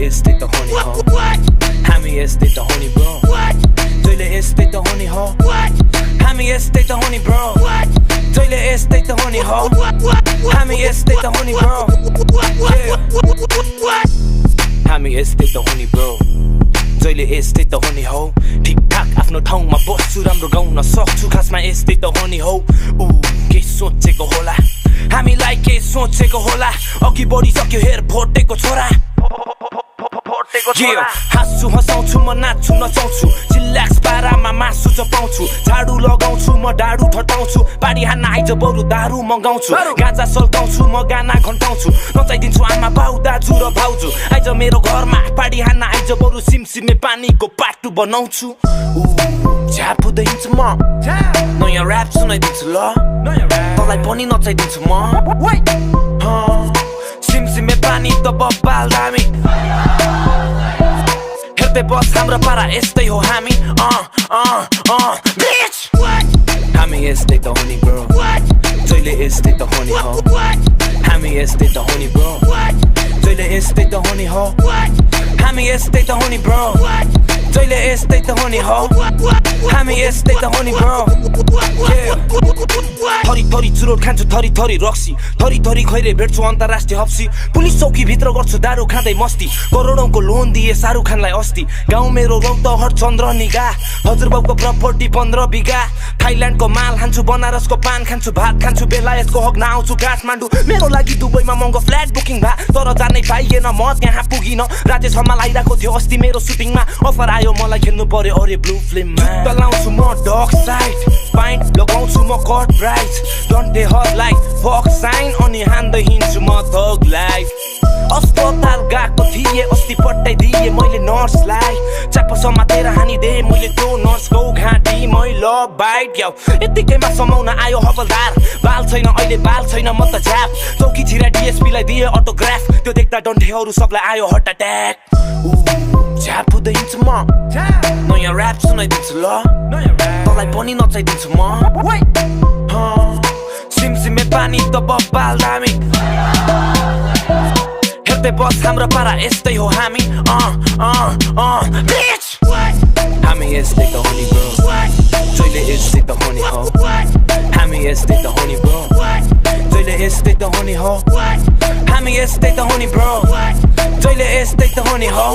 यस्तै त हो नि हो हामी यस्तै त हो नि ब्रो जहिले यस्तै त हो नि हो हामी यस्तै त हो नि ब्रो जहिले यस्तै त हो नि हो हामी यस्तै त हो नि ब्रो हामी यस्तै त हो नि ब्रो जहिले यस्तै त हो नि हो ठिकठाक आफ्नो ठाउँमा बस्छु राम्रो गाउन सक्छु खासमा यस्तै त हो नि हो के सोचेको होला हामीलाई के सोचेको होला अघि बढिसक्यो हेर भोटेको छोरा हाँस्छु हँसाउँछु म नाच्छु नचाउँछु चिल्ल्याक्स पारामा मासु चपाउँछु झाडु लगाउँछु म डाडु ठटाउँछु बाडी हान्न आइज बरु दारु मगाउँछु गाजा सल्काउँछु म गाना घन्टाउँछु नचाइदिन्छु आमा बाउ दाजु र भाउजू आइज मेरो घरमा बाडी हान्न आइज बरु सिमसिमे पानीको पाटु बनाउँछु झ्याप हुँदै हिँड्छु म नयाँ ऱ्याप सुनाइदिन्छु ल तँलाई पनि नचाइदिन्छु म सिमसिमे पानी त बब्बाल दामी हेर्दै बस हाम्रो पारा यस्तै हो हामी हामी यस्तै त हो नि ब्रो जहिले यस्तै त हो नि हो हामी यस्तै त हो नि ब्रो जहिले यस्तै त हो नि हो हामी यस्तै त हो नि ब्रो जहिले यस्तै त हो नि हो हामी यस्तै त हो नि ब्रो थरी थरी चुरोट खान्छु थरी थरी रक्सी थरी थरी खैरे भेट्छु अन्तर्राष्ट्रिय हप्सी पुलिस चौकी भित्र गर्छु दारु खाँदै मस्ती करोडौंको लोन दिए शाहरुख खानलाई अस्ति गाउँ मेरो रौतहट चन्द्र निगा हजुरबाउको प्रपर्टी 15 बिघा थाइल्यान्डको माल खान्छु बनारसको पान खान्छु भात खान्छु बेलायतको हक नआउँछु काठमाडौँ मेरो लागि दुबईमा महँगो फ्ल्याट बुकिङ भा तर जानै पाइएन म त्यहाँ पुगिन राजेश हमाल आइरहेको थियो अस्ति मेरो सुटिङमा अफर आयो मलाई खेल्नु पर्यो अरे ब्लू फिल्ममा चलाउँछु म डग साइड पाइन्ट लगाउँछु म कट ब्राइट डन्टे हर लाइक फक साइन अनि हान्दै हिँड्छु म थग लाइफ अस्पताल गएको थिएँ अस्ति पट्टाइदिए मैले नर्सलाई चाप समातेर हानिदे मैले त्यो नर्सको घाँटी मैलो बाइट याउ यतिकैमा समाउन आयो हवलदार बाल छैन अहिले बाल छैन म त झ्याप चौकी छिरा डिएसपीलाई दिए अटोग्राफ त्यो देख्दा डन्ठेहरू सबलाई आयो हार्ट अट्याक झ्याप हुँदै हिँड्छु म नयाँ ऱ्याप सुनाइदिन्छु ल तँलाई पनि नचाइदिन्छु म सिमसिमे पानी त बब्बाल दामी हेर्दै बस हाम्रो पारा यस्तै हो हामी हामी यस्तै त हो नि ब्रो जहिले यस्तै त हो नि हो हामी यस्तै त हो नि ब्रो जहिले यस्तै त हो नि हो हामी यस्तै त हो नि ब्रो जहिले यस्तै त हो नि हो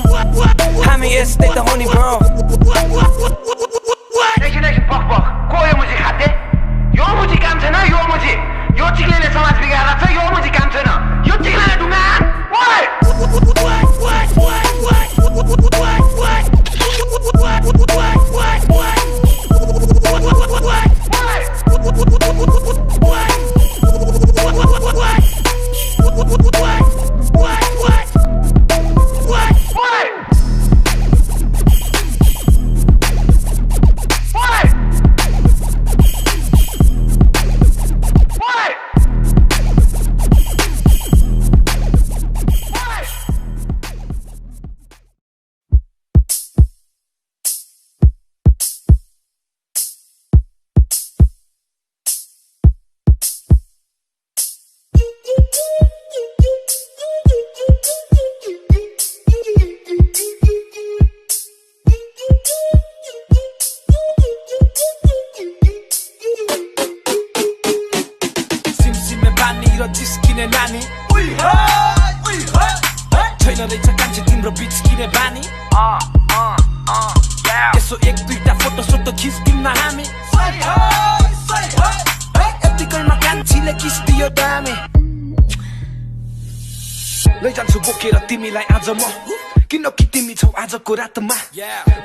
हामी यस्तै त हो नि ब्रो एकछिन पक पक को यो मुजी खाते यो मुजी काम छैन यो मुजी यो चिक्लेले समाज बिगारेर छ यो मुजी काम छैन यो चिक्लेले ढुङ्गा जिस्किने नानी छैन रहेछ कान्छे तिम्रो बिचकिने बानी यसो एक दुईटा फोटो सोटो खिच्दिउँ न हामी यतिकैमा कान्छीले किस्दियो दामी लैजान्छु बोकेर तिमीलाई आज म किनकि तिमी छौ आजको रातमा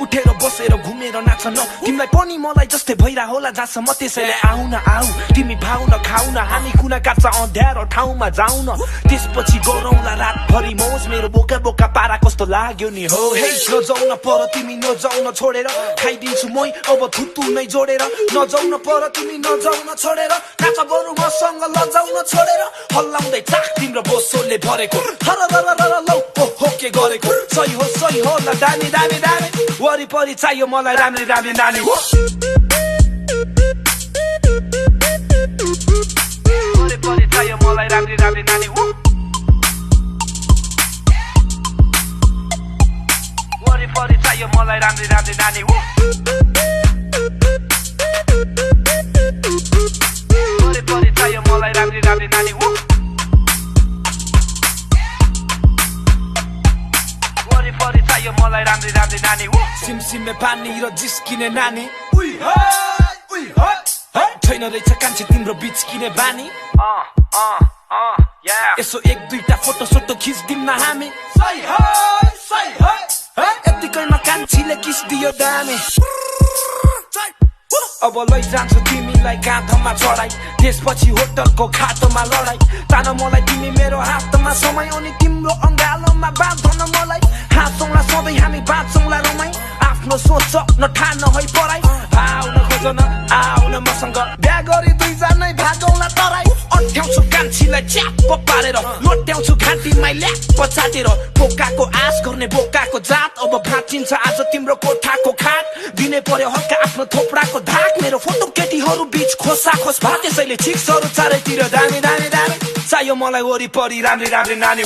उठेर बसेर घुमेर नाच्न तिमीलाई पनि मलाई जस्तै भइरा होला जहाँसम्म त्यसैले आउन आऊ तिमी भाउन खाउन हामी कुना काट्छ अँध्यारो ठाउँमा जाउन त्यसपछि गरौँला रातभरि मौज मेरो बोका बोका पारा कस्तो लाग्यो नि हो हे नजाउन पर तिमी नजाउन छोडेर खाइदिन्छु मै अब थुतु नै जोडेर नजाउन पर तिमी नजाउन छोडेर नाच बरु मसँग लजाउन छोडेर हल्लाउँदै चाख तिम्रो बोसोले भरेको हर लौ हो के गरेको सही हो ल दामी दामी दामी वरिपरि चाहियो मलाई राम्री राम्री नानी वरिपरि चाहियो मलाई राम्री राम्री नानी मलाई राम्री राम्री नानी वरिपरि चाहियो मलाई राम्री राम्री नानी वरिपरि चाहियो मलाई राम्री राम्री नानी सिमसिमे पानी र जिस्किने नानी छैन रहेछ कान्छे तिम्रो बिचकिने बानी यसो एक दुईटा फोटो सोटो खिच्दिउँ न हामी यतिकैमा कान्छीले किस दियो दामी अब लैजान्छु तिमीलाई काँधमा चढाइ त्यसपछि होटलको खाटोमा लडाइ तान मलाई तिमी मेरो हातमा समय अनि तिम्रो अङ्गालोमा बाँधन मलाई हाँसौँला सधैँ हामी बाँच्छौँला रमाइ आफ्नो सोच नठान है पराइ आउन खोजन आउन मसँग बिहा गरी दुईजनै भागौँला तराइ अट्याउँछु कान्छीलाई च्याप्प पारेर लोट्याउँछु घाँटीमा ल्याप्प चाटेर बोकाको आश गर्ने बोकाको जात अब भाँचिन्छ आज तिम्रो कोठाको खाट दिने पर्यो हल्का आफ्नो थोप्राको धाक मेरो फोटो केटीहरू बीच खोसा खोस भा त्यसैले छिक्सहरू चारैतिर दामी दामी दामी चाहियो मलाई वरिपरि राम्री राम्री नानी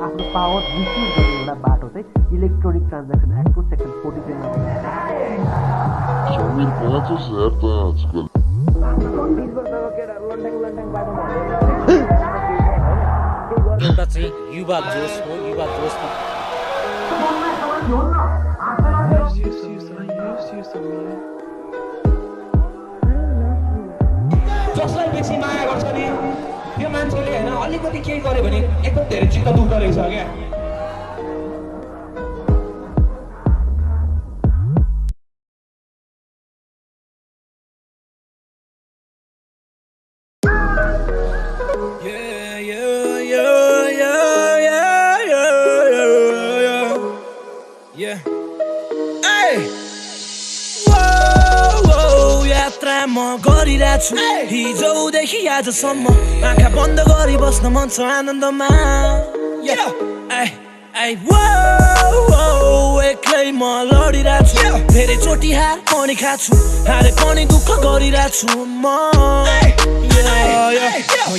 आफ्नो पावर मिसयुज गर्ने एउटा बाटो चाहिँ इलेक्ट्रोनिक ट्रान्ज्याक्सन एक्टको सेक्सन 43 मा Samir Pato certo आजकल एउटा चाहिँ युवा जोश हो युवा जोशमा जसलाई बेसी माया गर्छ नि त्यो मान्छेले हैन अलिकति केही गर्यो भने एकदम धेरै चित्त दुख्दो रहेछ क्या म गरिरहेछु हिजोदेखि आजसम्म आँखा बन्द गरी बस्न मन छ आनन्दमा एक्लै म लडिरहेछु धेरै चोटि हार पनि खाछु हारे पनि दुःख गरिरहेछु म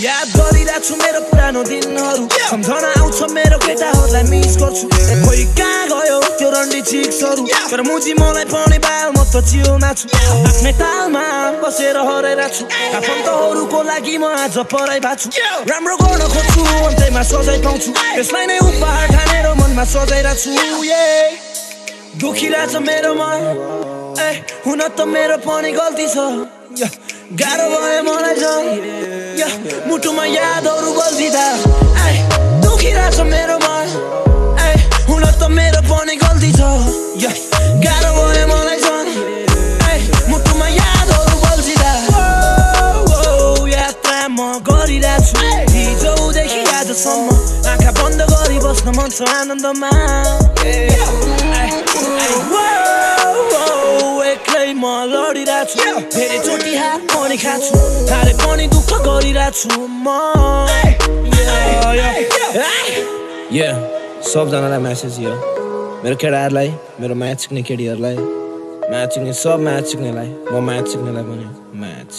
याद गरिरहेछु मेरो पुरानो दिनहरू सम्झना आउँछ मेरो केटाहरूलाई मिस गर्छु खोइ कहाँ गयो त्यो रन्डी चिक्सहरू तर मुजी मलाई पनि बाल म त चिउमा छु आफ्नै तालमा बसेर हराइरहेछु आफन्तहरूको लागि म आज पराइ भाछु राम्रो गर्न खोज्छु अन्त्यमा सजाय पाउँछु त्यसलाई नै उपहार ठानेर मनमा सजाइरहेछु दुखिरहेछ मेरो मन हुन त मेरो पनि गल्ती छ गाह्रो भयो मलाई झन् मुटुमा यादहरू बल्झिँदा दुखिरहेछ मेरो मन हुन त मेरो पनि गल्ती छ गाह्रो भयो मलाई झन् मुटुमा यादहरू बल्झिँदा यात्रा म गरिरहेछु हिजोदेखि आजसम्म आँखा बन्द गरी बस्न मन छ आनन्दमा एक्लै म लडिरहेछु धेरै चोटि हार पनि खाछु हारे पनि दुःख गरिरहेछु म सबजनालाई म्यासेज यो मेरो केटाहरूलाई मेरो म्याच सिक्ने केटीहरूलाई म्याच सिक्ने सब म्याच सिक्नेलाई म म्याच सिक्नेलाई पनि म्याच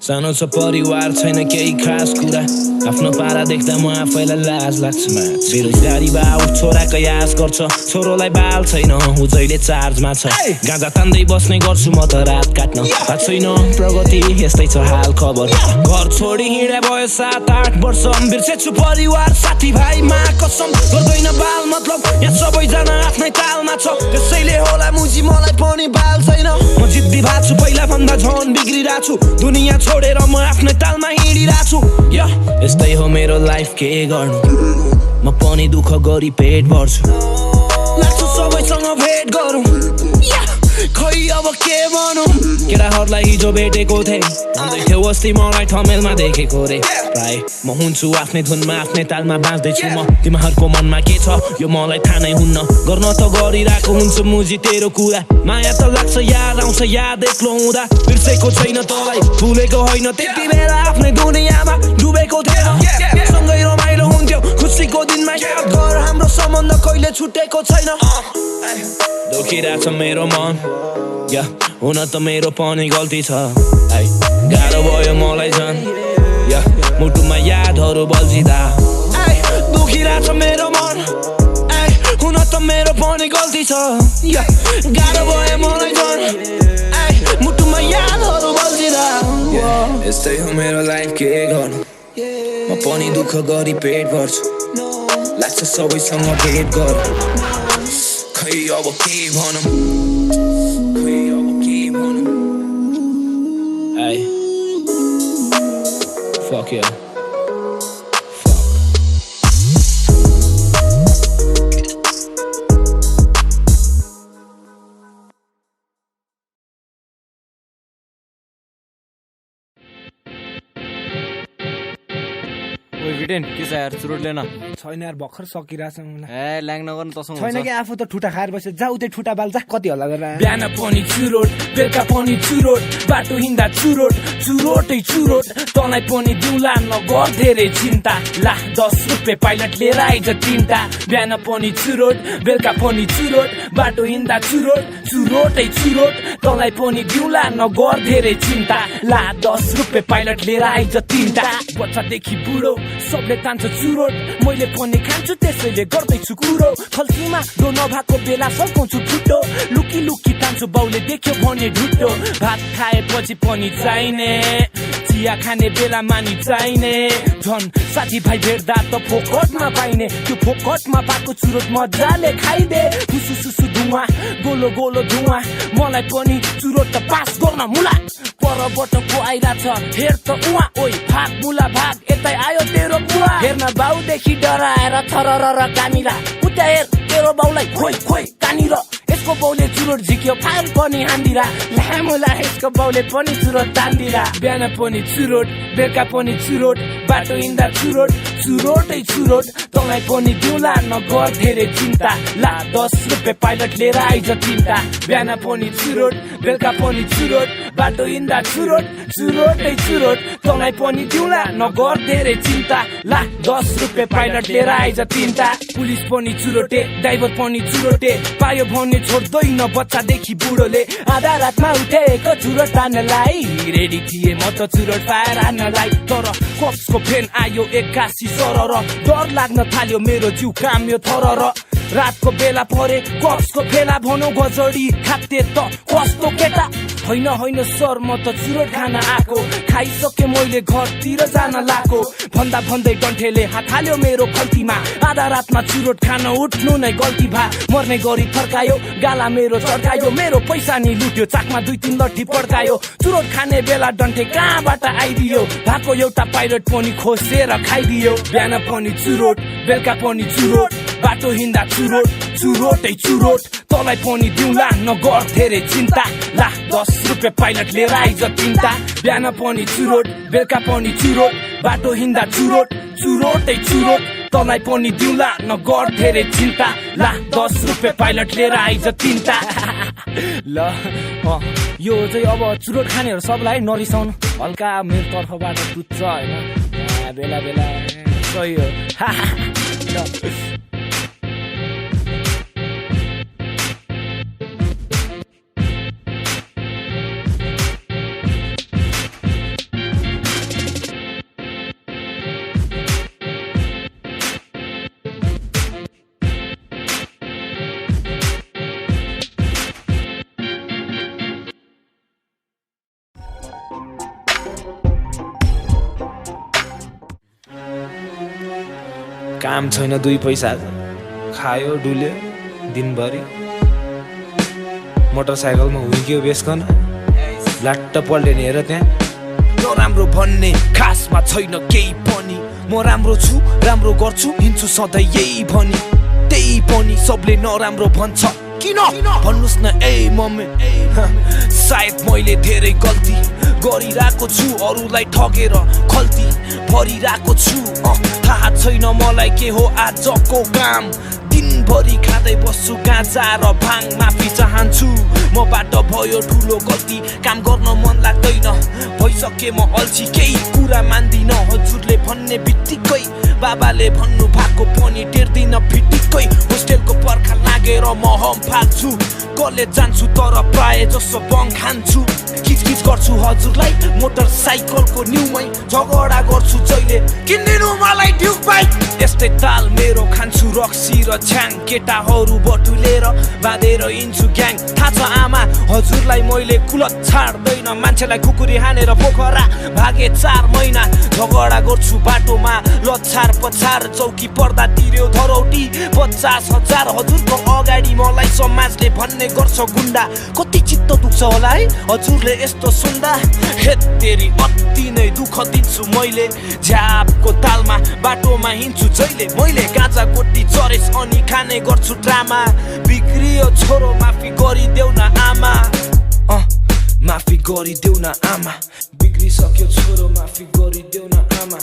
सानो छ परिवार छैन केही खास कुरा आफ्नो पारा देख्दा म आफैलाई लाज लाग्छ बेरोजगारी बाउ छोराको यास गर्छ छोरोलाई बाल छैन ऊ जहिले चार्जमा छ गाँजा तान्दै बस्ने गर्छु म त रात काट्न थाहा छैन प्रगति यस्तै छ हाल खबर घर छोडी हिँडे भयो 7-8 वर्ष बिर्सेछु परिवार साथीभाइमा कसम गर्दैन बाल मतलब यहाँ सबैजना आफ्नै तालमा छ त्यसैले होला मुजी मलाई पनि बाल छैन म जिद्दी भएको छु पहिला भन्दा झन् बिग्रिरहेको छु दुनियाँ छोडेर म आफ्नै तालमा हिँडिरहेछु यस्तै हो मेरो लाइफ के गर्नु म पनि दुःख गरी पेट भर्छु लाग्छ सबैसँग भेट गरौँ खै अब के भनौँ केटाहरूलाई हिजो भेटेको थिएँ भन्दै थियो अस्ति मलाई ठमेलमा देखेको रे प्राय म हुन्छु आफ्नै धुनमा आफ्नै तालमा बाँच्दैछु म तिमीहरूको मनमा के छ यो मलाई थाहा नै हुन्न गर्न त गरिरहेको हुन्छु मुजी तेरो कुरा माया त लाग्छ याद आउँछ याद एक्लो हुँदा बिर्सेको छैन तँलाई भुलेको होइन त्यति बेला आफ्नै दुनियाँमा डुबेको थिएन सँगै रमाइलो हुन्थ्यो खुसीको दिनमा याद गर हाम्रो सम्बन्ध कहिले छुटेको छैन दुखिरहेछ मेरो मन हुन त मेरो पनि गल्ती छ गाह्रो भयो मलाई झन् मुटुमा यादहरू बल्झिँदा दुखिरहेछ मेरो मन हुन त मेरो पनि गल्ती छ गाह्रो भयो मलाई झन् मुटुमा यादहरू बल्झिँदा यस्तै हो मेरो लाइफ के गर्नु म पनि दुःख गरी पेट भर्छु लाग्छ सबैसँग भेट गर खै अब के भनौँ Fuck yeah. भिटेन के छ यार चुरोट लेन छैन यार भर्खर सकिरहेछ मलाई ए ल्याङ नगर्नु तसँग छैन कि आफू त ठुटा खाएर बस्यो जाऊ त्यो ठुटा बाल जा कति हल्ला गरेर बिहान पनि चुरोट बेलुका पनि चुरोट बाटो हिँड्दा चुरोट चुरोटै चुरोट तँलाई पनि दिउँला नगर धेरै चिन्ता ला 10 रुपियाँ पाइलट लिएर आइज तिनटा बिहान पनि चुरोट बेलुका पनि चुरोट बाटो हिँड्दा चुरोट चुरोटै चुरोट तँलाई पनि दिउँला नगर धेरै चिन्ता ला 10 रुपियाँ पाइलट लिएर आइज तिनटा बच्चादेखि बुढो सबले तान्छ चुरोट मैले पनि खान्छु त्यसैले गर्दैछु कुरो खल्तीमा डो नभएको बेला सकाउँछु ठुटो लुकी लुकी तान्छु बाउले देख्यो भने ढुट्टो भात खाएपछि पनि चाहिने चिया खाने बेला मानि चाहिने झन् साथीभाइ भेट्दा त फोकटमा पाइने त्यो फोकटमा पाएको चुरोट मजाले खाइदे सुसु सुसु धुवा गोलो गोलो धुवा मलाई पनि चुरोट त पास गर्न मुला परबाट को आइरहेछ हेर त उहाँ ओइ भाग मुला भाग यतै आयो तेरो बुवा हेर्न बाउदेखि डराएर थरर र कानिरा उता हेर तेरो बाउलाई खोइ खोइ कानिर यसको बाउले चुरोट झिक्यो फायर पनि हान्दिरा लामुला यसको बाउले पनि चुरोट तान्दिरा बिहान पनि चुरोट बेलुका पनि चुरोट बाटो हिँड्दा चुरोट चुरोटै चुरोट तँलाई पनि दिउँला नगर धेरै चिन्ता ला 10 रुपियाँ पाइलट लिएर आइज तिनटा बिहान पनि चुरोट बेलुका पनि चुरोट बाटो हिँड्दा चुरोट चुरोटै चुरोट तँलाई पनि दिउँला नगर धेरै चिन्ता ला 10 रुपियाँ पाइलट लिएर आइज तिनटा पुलिस पनि चुरोटे ड्राइभर पनि चुरोटे पायो भने छोड्दैन बच्चादेखि बुढोले आधा रातमा उठेको चुरोट तान्नलाई रेडी थिए म त चुरोट पाएर हान्नलाई तर कप्सको फेन आयो 81 सरर डर लाग्न थाल्यो मेरो जिउ काम्यो थरर रातको बेला परे कप्सको फेला भनौ गजडी खाते त कस्तो केटा होइन होइन सर म त चुरोट खान आएको खाइसके मैले घरतिर जान लाको भन्दा भन्दै डन्ठेले हात हाल्यो मेरो खल्तीमा आधा रातमा चुरोट खान उठ्नु नै गल्ती भा मर्ने गरी फर्कायो गाला मेरो चर्कायो मेरो पैसा नि लुट्यो चाकमा 2-3 लट्ठी पड्कायो चुरोट खाने बेला डन्ठे कहाँबाट आइदियो भएको एउटा पाइलट पनि खोसेर खाइदियो बिहान पनि चुरोट बेलुका पनि चुरोट बाटो हिँड्दा चुरोट चुरोटै चुरोट तँलाई पनि दिउँला नगर धेरै चिन्ता ला 10 रुपियाँ पाइलट लिएर आइज तिनटा बिहान पनि चुरोट बेलुका पनि चुरोट बाटो हिँड्दा चुरोट चुरोटै चुरोट तँलाई पनि दिउँला नगर धेरै चिन्ता ला 10 रुपियाँ पाइलट लिएर आइज तिनटा ल यो चाहिँ अब चुरोट खानेहरू सबलाई नरिसाउनु हल्का मेरो तर्फबाट टुच्छ होइन बेला बेला सही हो काम छैन 2 पैसा खायो डुल्यो दिनभरि मोटरसाइकलमा हुर्क्यो बेसकन लाट्ट पल्टेन हेर त्यहाँ नराम्रो भन्ने खासमा छैन केही पनि म राम्रो छु राम्रो गर्छु हिँड्छु सधैँ यही भनी त्यही पनि सबले नराम्रो भन्छ किन भन्नुस् न ए मम्मी सायद मैले धेरै गल्ती गरिरहेको छु अरूलाई ठगेर खल्ती भरिरहेको छु थाहा छैन मलाई के हो आजको काम दिन दिनभरि खाँदै बस्छु गाँजा र भाङ माफी चाहन्छु मबाट भयो ठुलो गल्ती काम गर्न मन लाग्दैन भइसके म अल्छी केही कुरा मान्दिन हजुरले भन्ने बित्तिकै बाबाले भन्नु भएको पनि टेर्दिन फिटिक्कै होस्टेलको पर्खा लागेर म हम फाल्छु कलेज जान्छु तर प्राय जसो बङ खान्छु खिचखिच गर्छु हजुरलाई मोटरसाइकलको न्युमै झगडा गर्छु जहिले किनिदिनु मलाई ड्युक बाइक यस्तै ताल मेरो खान्छु रक्सी र छ्याङ केटाहरू बटुलेर बाँधेर हिँड्छु ग्याङ थाहा छ आमा हजुरलाई मैले कुलत छाड्दैन मान्छेलाई कुकुरी हानेर पोखरा भागे 4 महिना झगडा गर्छु बाटोमा लछार पछार चौकी पर्दा तिर्यो धरौटी 50,000 हजुरको अगाडि मलाई समाजले भन्ने गर्छ गुण्डा कति चित्त दुख्छ होला है हजुरले यस्तो सुन्दा हेत तेरी अति नै दुःख दिन्छु मैले झ्यापको तालमा बाटोमा हिँड्छु जहिले मैले गाँजा गोटी चरेस अनि खाने गर्छु ड्रामा बिग्रियो छोरो माफी गरिदेऊ न आमा माफी गरिदेऊ न आमा बिग्रिसक्यो छोरो माफी गरिदेऊ न आमा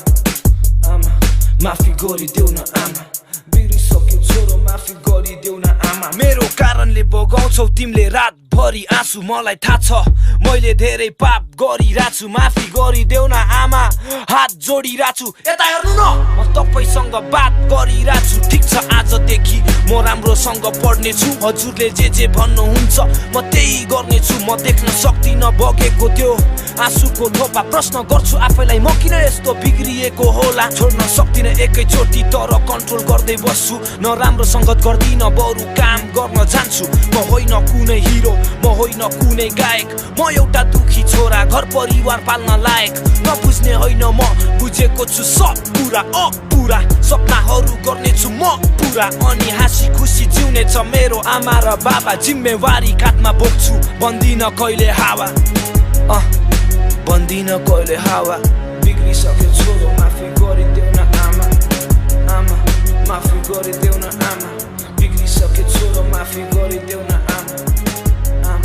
माफी गरिदेऊ न आमा बिग्रिसक्यो छोरो माफी गरिदेऊ न आमा मेरो कारणले बगाउँछौ तिमीले रातभरि आँसु मलाई थाहा छ मैले धेरै पाप गरिराछु माफी गरिदेऊ न आमा हात जोडिराछु यता हेर्नु न म तपाईसँग बात गरिराछु ठिक छ आजदेखि म राम्रोसँग पढ्नेछु हजुरले जे भन्नुहुन्छ म त्यही गर्नेछु म देख्न सक्दिन बगेको त्यो आँसुको थोपा प्रश्न गर्छु आफैलाई म किन यस्तो बिग्रिएको होला छोड्न सक्दिन एकैचोटि तर कन्ट्रोल गर्दै बस्छु न राम्रो सङ्गत गर्दिन बरु काम गर्न जान्छु म होइन कुनै हिरो म होइन कुनै गायक म एउटा दुखी छोरा घर परिवार पाल्न लायक नबुझ्ने होइन म बुझेको छु सब कुरा पुरा सपनाहरू गर्नेछु म पुरा अनि हाँसी खुसी जिउने छ मेरो आमा र बाबा जिम्मेवारी काँधमा बोक्छु बन्दिन कहिले हावा बन्दिन कहिले हावा बिग्रिसक्यो छोरो माफी गरिदेऊ न आमा माफी गरिदेऊ न आमा बिग्रिसक्यो छोरो माफी गरिदेऊ न आमा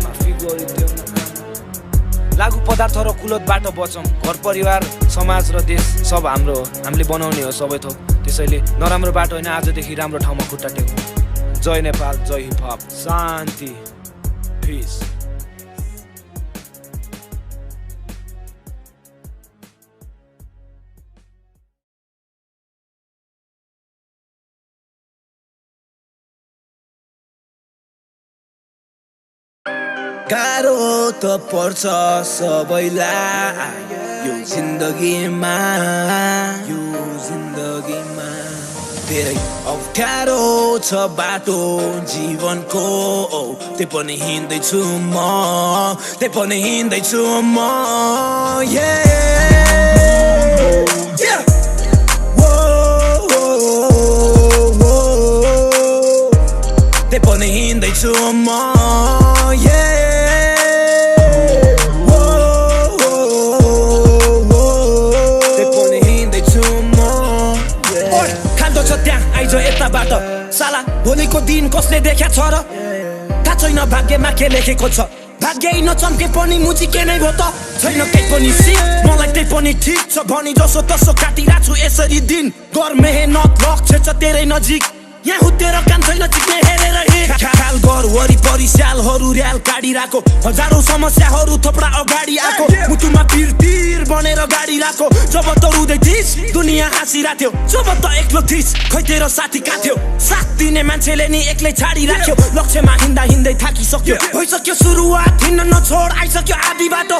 माफी गरिदेऊ न आमा लागु पदार्थ र कुलतबाट बचौँ घर परिवार समाज र देश सब हाम्रो हो हामीले बनाउने हो सबै थोक त्यसैले नराम्रो बाटो होइन आजदेखि राम्रो ठाउँमा खुट्टा टेकौँ जय नेपाल जय हिपहप शान्ति पिस गाह्रो त पर्छ सबैलाई यो जिन्दगीमा धेरै अप्ठ्यारो छ बाटो जीवनको त्यही पनि हिँड्दैछु म त्यही पनि हिँड्दैछु म यताबाट साला भोलिको दिन कसले देख्या छ र थाहा छैन भाग्यमा के लेखेको छ भाग्य नचम्के पनि मुजी के नै भो त छैन केही पनि सिक मलाई त्यही पनि ठिक छ भनी जसो तसो काटिराछु यसरी दिन गर मेहनत लक्ष्य छ तेरै नजिक यहाँ हुतेर काम छैन चिक्ने हेरेर खाल घर वरिपरि स्यालहरू र्याल काडिराको हजारौं समस्याहरू थोपडा अगाडि आएको मुटुमा पिर बनेर गाडी राको जब त रुँदै थिइस् दुनियाँ हाँसिराथ्यो जब त एक्लो थिइस् खै तेरो साथी काथ्यो साथ दिने मान्छेले नि एक्लै छाडी राख्यो लक्ष्यमा हिँड्दा हिँड्दै थाकिसक्यो भइसक्यो सुरुवात हिँड्न नछोड आइसक्यो आधी बाटो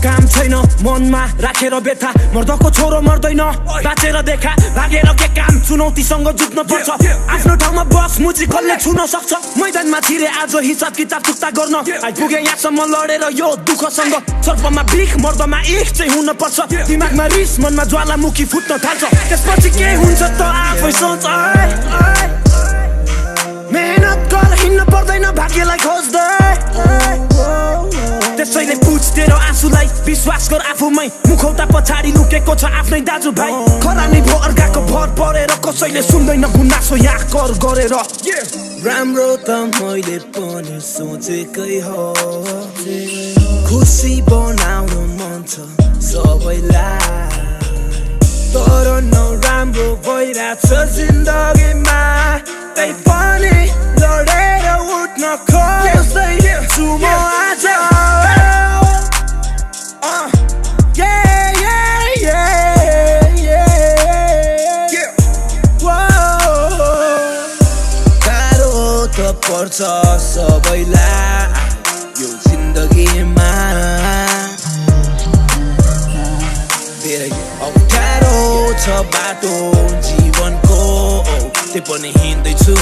काम छैन मनमा राखेर बेथा मर्दको छोरो मर्दैन बाँचेर देखा भागेर के काम चुनौतीसँग जुझ्न पर्छ आफ्नो ठाउँमा बस मुजी कसले छुन सक्छ मैदानमा छिरे आज हिसाब किताब चुक्ता गर्न आइपुगे यहाँसम्म लडेर यो दुःखसँग सर्पमा बिख मर्दमा इख चाहिँ हुन पर्छ दिमागमा रिस मनमा ज्वालामुखी फुट्न थाल्छ त्यसपछि के हुन्छ त आफै सोच मेहनत गर हिँड्न पर्दैन भाग्यलाई खोज्दै त्यसैले बुझ तेरो आँसुलाई विश्वास गर आफूमै मुखौटा पछाडि लुकेको छ आफ्नै दाजुभाइ खरानी भो अर्काको भर परेर कसैले सुन्दैन गुनासो यहाँ कर गरेर राम्रो त मैले पनि सोचेकै हो खुसी बनाउनु मन छ सबैलाई तर नराम्रो भइरहेछ जिन्दगीमा तै पनि लडेर उठ्न खोज्दैछु म आज पर्छ सबैलाई यो जिन्दगीमा धेरै अप्ठ्यारो छ बाटो जीवनको त्यही पनि हिँड्दैछु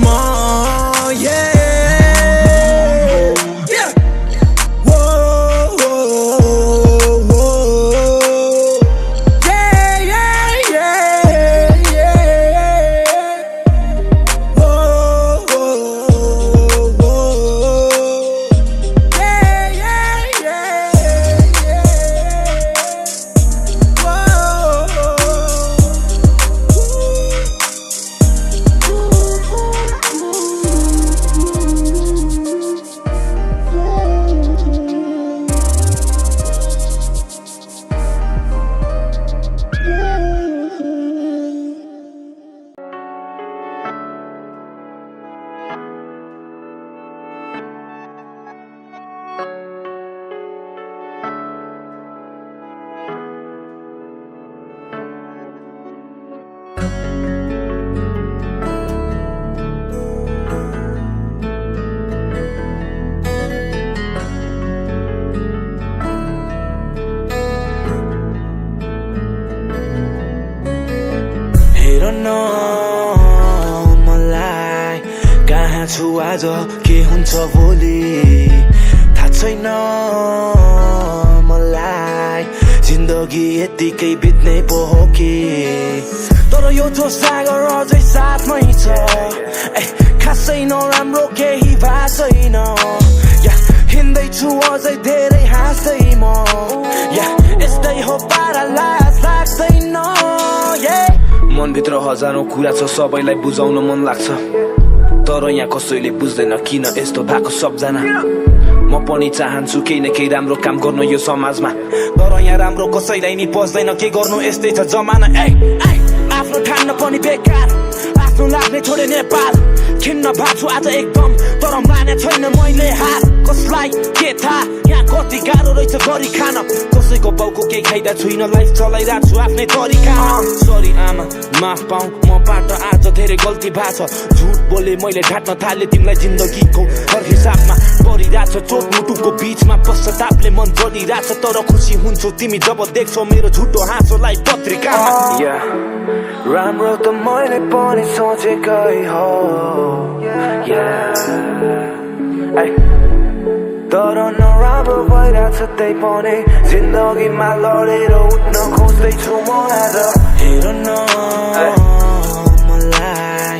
म मलाई कहाँ छु आज के हुन्छ भोलि थाहा छैन मलाई जिन्दगी यतिकै बित्ने पो हो कि तर यो जो सागर अझै साथमै छ खासै नराम्रो केही भएको छैन हिँड्दैछु अझै धेरै हाँस्दै म यस्तै हो पारा लाज लाग्दैन मनभित्र हजारौं कुरा छ सबैलाई बुझाउन मन लाग्छ तर यहाँ कसैले बुझ्दैन किन यस्तो भएको सबजना म पनि चाहन्छु केही न केही राम्रो काम गर्न यो समाजमा तर यहाँ राम्रो कसैलाई नि पस्दैन के गर्नु यस्तै छ जमाना आफ्नो ठान्न पनि बेकार आफ्नो लाग्ने छोडे नेपाल खिन्न भएको छु आज एकदम तर माने छैन मैले हार कसलाई के थाहा यहाँ कति गाह्रो रहेछ गरी खान कसैको बाउको केही खाइदा छुइन लाइफ चलाइरहेको छु आफ्नै तरिकामा सरी आमा माफ पाऊ मबाट आज धेरै गल्ती भएको छ झुट बोले मैले ढाट्न थाले तिमीलाई जिन्दगीको हर हिसाबमा परिरहेछ चोट मुटुको बीचमा पश्चातापले मन जलिरहेछ तर खुसी हुन्छौ तिमी जब देख्छौ मेरो झुटो हाँसोलाई पत्रिकामा राम्रो त मैले पनि सोचेकै हो तर नराम्रो भइरहेछ त्यही पनि जिन्दगीमा लडेर उठ्न खोज्दैछु म आज हेर न मलाई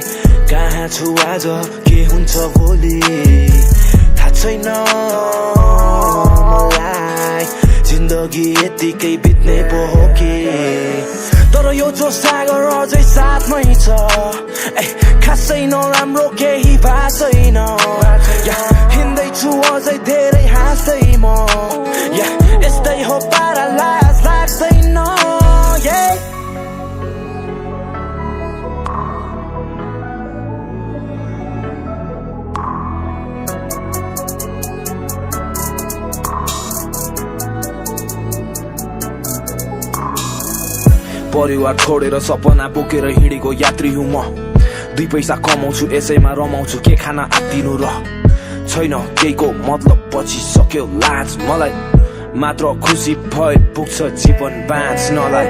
कहाँ छु आज के हुन्छ भोलि थाहा छैन मलाई जिन्दगी यतिकै बित्ने पो हो कि तर यो जो सागर अझै साथमै छ खासै नराम्रो केही भएको छैन हिँड्दैछु अझै धेरै हाँस्दै म यस्तै हो पारा लाज लाग्दैन परिवार छोडेर सपना बोकेर हिँडेको यात्री हुँ म 2 पैसा कमाउँछु यसैमा रमाउँछु के खाना आत्तिनु र छैन केहीको मतलब पछि सक्यो लाज मलाई मात्र खुसी भए पुग्छ जीवन बाँच्नलाई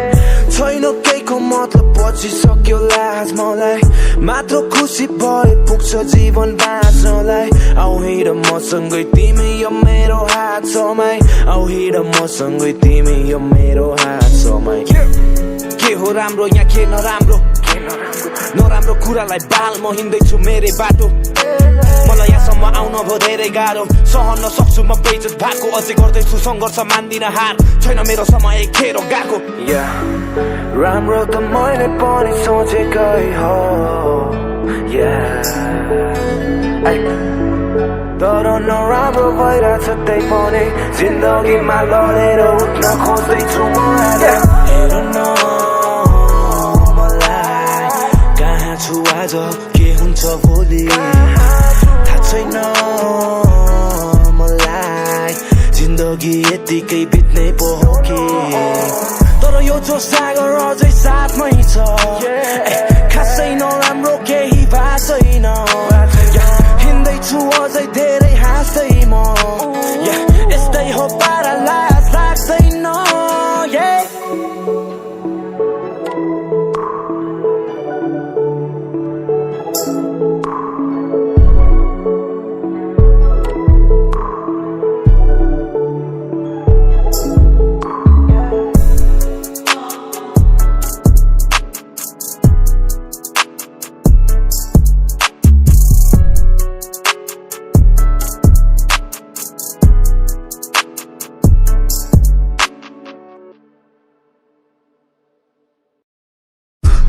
छैन केहीको मतलब पछि सक्यो लाज मलाई मात्र खुसी भए पुग्छ जीवन बाँच्नलाई आउ हिँड मसँगै तिमी यो मेरो हात समाई आउ हिँड मसँगै तिमी यो मेरो हात समाई के हो राम्रो यहाँ के नराम्रो नराम्रो कुरालाई बाल म हिँड्दैछु मेरै बाटो मलाई यहाँसम्म आउन भयो धेरै गाह्रो सहन सक्छु म बेइज्जत भएको अझै गर्दैछु सङ्घर्ष मान्दिन हार छैन मेरो समय खेर गएको राम्रो त मैले पनि सोचेकै हो तर नराम्रो भइरहेछ त्यही पनि जिन्दगीमा लडेर उठ्न खोज्दैछु म हेर न मलाई कहाँ छु आज के हुन्छ भोलि थाहा छैन मलाई जिन्दगी यतिकै बित्ने पो हो कि तर यो जो सागर अझै साथमै छ खासै नराम्रो केही भएको छैन हिँड्दैछु अझै धेरै हाँस्दै म यस्तै हो पारा लाज लाग्दैन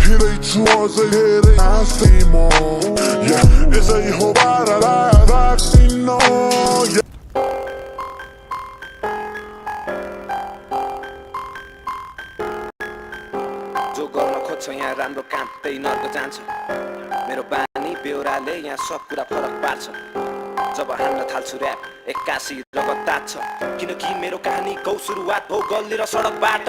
हिँड्दैछु अझै धेरै हाँस्दै म यसै हो बारा लाग्दिन जो गर्न खोज्छ यहाँ राम्रो काम त्यही नर्क जान्छ मेरो बानी बेहोराले यहाँ सब कुरा फरक पार्छ जब हान्न थाल्छु ऱ्याप एक्कासी रगत तात्छ किनकि मेरो कहानीको सुरुवात हो गल्ली र सडकबाट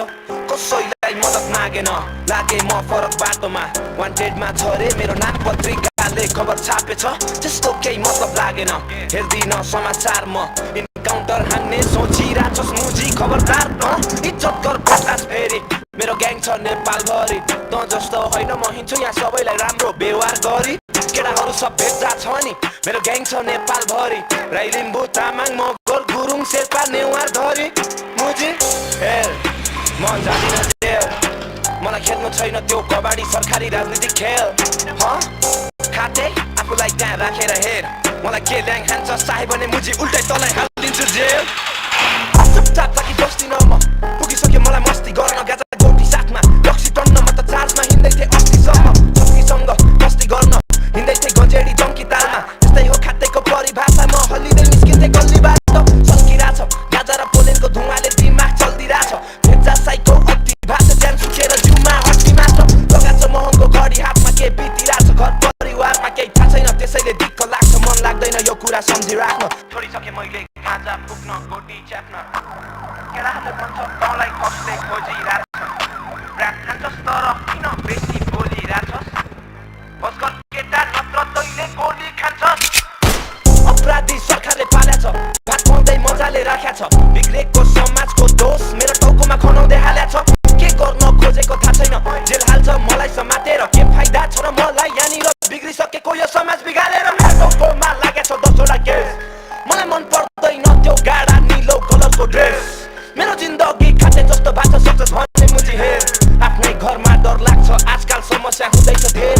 कसैलाई मद्दत मागेन लागे म फरक बाटोमा वान्टेडमा छ रे मेरो नाम पत्रिकाले खबर छापेछ त्यस्तो केही मतलब लागेन हेर्दिन समाचार म इन्काउन्टर हान्ने सोचिरहेछस् मुजी खबरदार इज्जत गर बस्लास फेरि मेरो ग्याङ छ नेपालभरि त जस्तो होइन म हिँड्छु यहाँ सबैलाई राम्रो व्यवहार गरी केटाहरू सब भेट्दा छ नि मेरो ग्याङ छ नेपालभरि राई लिम्बू तामाङ मगर गुरुङ शेर्पा नेवार धरी मुजी हेर म जादिन जेल मलाई खेल्नु छैन त्यो कबाडी सरकारी राजनीतिक खेल खाते आफूलाई त्यहाँ राखेर हेर मलाई के ल्याङ खान्छ साहे भने मुजी उल्टै तँलाई हालिदिन्छु जेल चुपचाप ताकि बस्दिन म पुगिसक्यो मलाई मस्ती गर्न गाजा गोटी साथमा रक्सी टन्न म त चार्जमा हिँड्दै थिएँ अस्तिसम्म छुट्टीसँग मस्ती गर्न हिँड्दै थिएँ गजेडी जङ्की तालमा त्यस्तै हो खातेको परिभाषा म हल्लिँदै निस्किन्थेँ गल्लीबाट सल्किरहेछ गाजा र पोलेनको धुवाले दिमाग चल्दिरहेछ भेजा साइको अति भाषा ज्यान सुकेर जिउमा हट्टी मात्र लगाएको महँगो घडी हातमा के बितिरहेछ घर परिवारमा केही थाहा छैन त्यसैले दिक्क लाग्छ मन लाग्दैन यो कुरा सम्झिराख्न छोडिसकेँ मैले गाजा पुग्न गोटी च्याप्न केटाहरूले भन्छ तँलाई कसले खोजिरहेछ ऱ्याप खान्छस् तर किन बेसी बोलिरहेछस् बस गर केटा नत्र तैँले गोली खान्छस् अपराधी सरकारले पाल्याछ भात खुवाउँदै मजाले राख्या छ बिग्रेको समाजको दोष मेरो टाउकोमा खनाउँदै हाल्या छ के गर्न खोजेको थाहा छैन जेल हाल्छ मलाई समातेर के फाइदा छ र मलाई यहाँनिर बिग्रिसकेको यो समाज बिगारेर मेरो टाउकोमा लागेछ 10वटा केस मलाई मन पर्दैन त्यो गाडा निलो कलरको ड्रेस मेरो जिन्दगी खाते जस्तो बाँच्न सक्छस् भन्ने मुजी हेर आफ्नै घरमा डर लाग्छ आजकल समस्या हुँदैछ धेर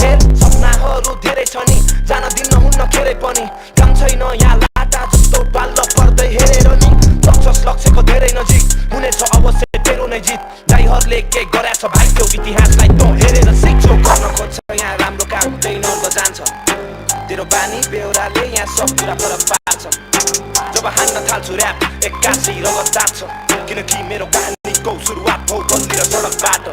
हेर सपनाहरू धेरै छ नि जान दिन हुन्न खेरै पनि काम छैन यहाँ लाटा जस्तो पाल्न पर्दै हेरेर नि सक्छस् लक्ष्यको धेरै नजिक हुनेछ अवश्य तेरो नै जित दाइहरूले के गरेछ भाइ त्यो इतिहासलाई तँ हेरेर सिक्छौ गर्न खोज्छ यहाँ राम्रो काम त्यही नर्क जान्छ तेरो बानी बेहोराले यहाँ सब कुरा फरक पार्छ जब हान्न थाल्छु ऱ्याप एक्कासी रगत तात्छ किनकि मेरो कहानीको सुरुवात हो गल्ली र सडकबाट